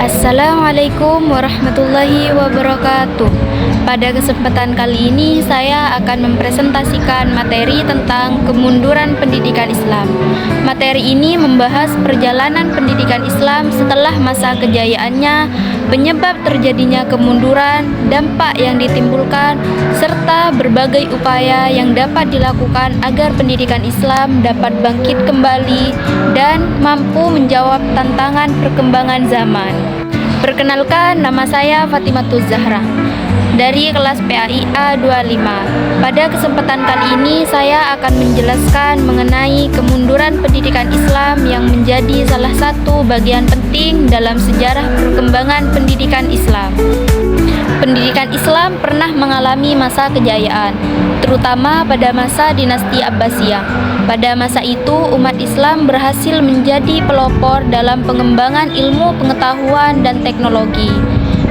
Assalamualaikum warahmatullahi wabarakatuh. Pada kesempatan kali ini saya akan mempresentasikan materi tentang kemunduran pendidikan Islam. Materi ini membahas perjalanan pendidikan Islam setelah masa kejayaannya, penyebab terjadinya kemunduran, dampak yang ditimbulkan, serta berbagai upaya yang dapat dilakukan agar pendidikan Islam dapat bangkit kembali dan mampu menjawab tantangan perkembangan zaman. Perkenalkan, nama saya Fatimatuz Zahra dari kelas PAIA 25. Pada kesempatan kali ini saya akan menjelaskan mengenai kemunduran pendidikan Islam yang menjadi salah satu bagian penting dalam sejarah perkembangan pendidikan Islam. Pendidikan Islam pernah mengalami masa kejayaan, terutama pada masa dinasti Abbasiyah. Pada masa itu, umat Islam berhasil menjadi pelopor dalam pengembangan ilmu pengetahuan dan teknologi.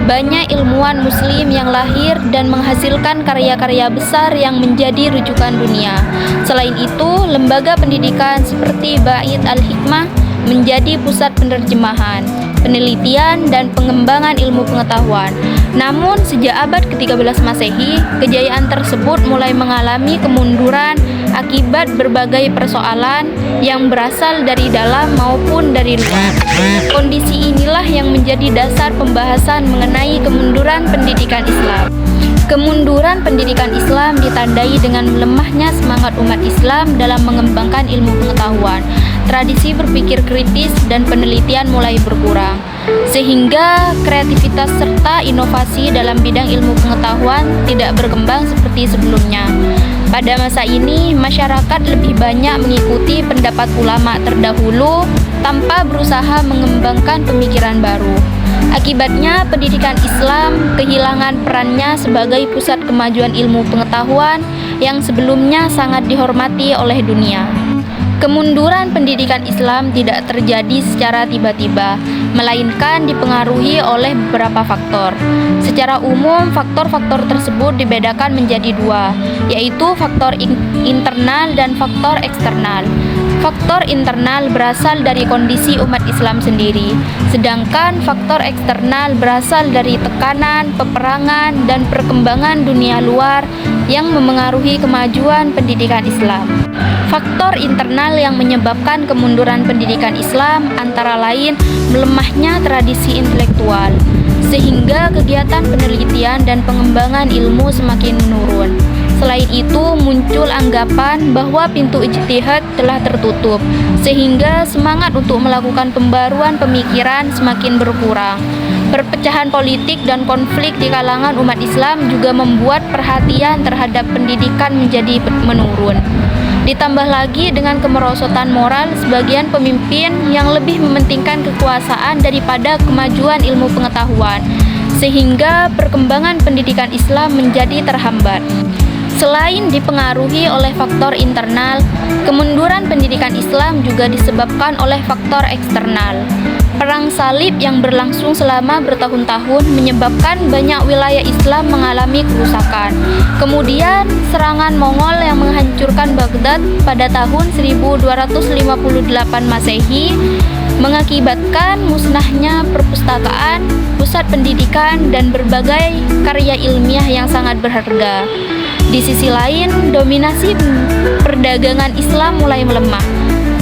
Banyak ilmuwan muslim yang lahir dan menghasilkan karya-karya besar yang menjadi rujukan dunia. Selain itu, lembaga pendidikan seperti Bait Al-Hikmah menjadi pusat penerjemahan, penelitian, dan pengembangan ilmu pengetahuan. Namun, sejak abad ke-13 Masehi, kejayaan tersebut mulai mengalami kemunduran akibat berbagai persoalan yang berasal dari dalam maupun dari luar. Kondisi inilah yang menjadi dasar pembahasan mengenai kemunduran pendidikan Islam. Kemunduran pendidikan Islam ditandai dengan melemahnya semangat umat Islam dalam mengembangkan ilmu pengetahuan. Tradisi berpikir kritis dan penelitian mulai berkurang, sehingga kreativitas serta inovasi dalam bidang ilmu pengetahuan tidak berkembang seperti sebelumnya. Pada masa ini, masyarakat lebih banyak mengikuti pendapat ulama terdahulu tanpa berusaha mengembangkan pemikiran baru. Akibatnya, pendidikan Islam kehilangan perannya sebagai pusat kemajuan ilmu pengetahuan yang sebelumnya sangat dihormati oleh dunia. Kemunduran pendidikan Islam tidak terjadi secara tiba-tiba, melainkan dipengaruhi oleh beberapa faktor. Secara umum, faktor-faktor tersebut dibedakan menjadi dua, yaitu faktor internal dan faktor eksternal. Faktor internal berasal dari kondisi umat Islam sendiri, sedangkan faktor eksternal berasal dari tekanan, peperangan, dan perkembangan dunia luar yang memengaruhi kemajuan pendidikan Islam. Faktor internal yang menyebabkan kemunduran pendidikan Islam antara lain melemahnya tradisi intelektual, sehingga kegiatan penelitian dan pengembangan ilmu semakin menurun. Selain itu, muncul anggapan bahwa pintu ijtihad telah tertutup, sehingga semangat untuk melakukan pembaruan pemikiran semakin berkurang. Perpecahan politik dan konflik di kalangan umat Islam juga membuat perhatian terhadap pendidikan menjadi menurun. Ditambah lagi dengan kemerosotan moral sebagian pemimpin yang lebih mementingkan kekuasaan daripada kemajuan ilmu pengetahuan, sehingga perkembangan pendidikan Islam menjadi terhambat. Selain dipengaruhi oleh faktor internal, kemunduran pendidikan Islam juga disebabkan oleh faktor eksternal. Perang salib yang berlangsung selama bertahun-tahun menyebabkan banyak wilayah Islam mengalami kerusakan. Kemudian, serangan Mongol yang menghancurkan Baghdad pada tahun 1258 Masehi mengakibatkan musnahnya perpustakaan, pusat pendidikan, dan berbagai karya ilmiah yang sangat berharga. Di sisi lain, dominasi perdagangan Islam mulai melemah.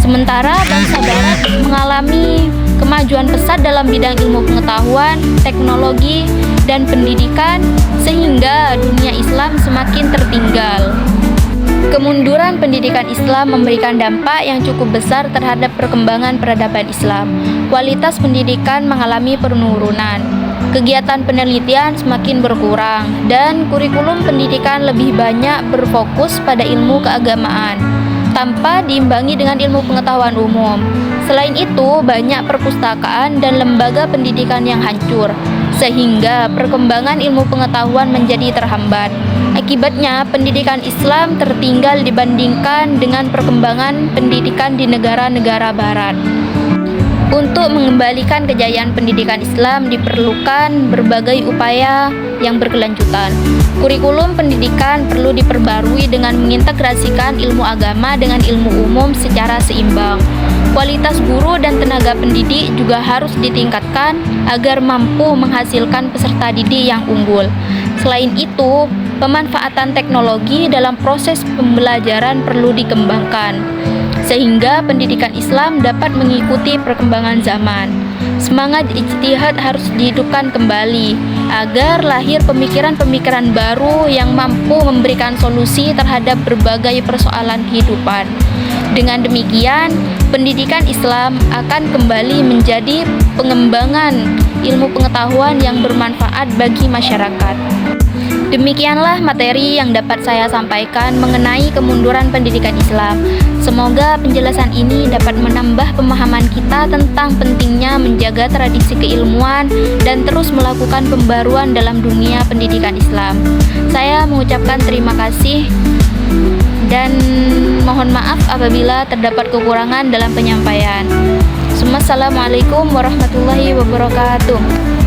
Sementara bangsa Barat mengalami kemajuan pesat dalam bidang ilmu pengetahuan, teknologi, dan pendidikan, sehingga dunia Islam semakin tertinggal. Kemunduran pendidikan Islam memberikan dampak yang cukup besar terhadap perkembangan peradaban Islam. Kualitas pendidikan mengalami penurunan. Kegiatan penelitian semakin berkurang, dan kurikulum pendidikan lebih banyak berfokus pada ilmu keagamaan, tanpa diimbangi dengan ilmu pengetahuan umum. Selain itu, banyak perpustakaan dan lembaga pendidikan yang hancur, sehingga perkembangan ilmu pengetahuan menjadi terhambat. Akibatnya, pendidikan Islam tertinggal dibandingkan dengan perkembangan pendidikan di negara-negara Barat. Untuk mengembalikan kejayaan pendidikan Islam diperlukan berbagai upaya yang berkelanjutan. Kurikulum pendidikan perlu diperbarui dengan mengintegrasikan ilmu agama dengan ilmu umum secara seimbang. Kualitas guru dan tenaga pendidik juga harus ditingkatkan agar mampu menghasilkan peserta didik yang unggul. Selain itu, pemanfaatan teknologi dalam proses pembelajaran perlu dikembangkan, sehingga pendidikan Islam dapat mengikuti perkembangan zaman. Semangat ijtihad harus dihidupkan kembali, agar lahir pemikiran-pemikiran baru yang mampu memberikan solusi terhadap berbagai persoalan kehidupan. Dengan demikian, pendidikan Islam akan kembali menjadi pengembangan ilmu pengetahuan yang bermanfaat bagi masyarakat. Demikianlah materi yang dapat saya sampaikan mengenai kemunduran pendidikan Islam. Semoga penjelasan ini dapat menambah pemahaman kita tentang pentingnya menjaga tradisi keilmuan dan terus melakukan pembaruan dalam dunia pendidikan Islam. Saya mengucapkan terima kasih dan mohon maaf apabila terdapat kekurangan dalam penyampaian. Assalamualaikum warahmatullahi wabarakatuh.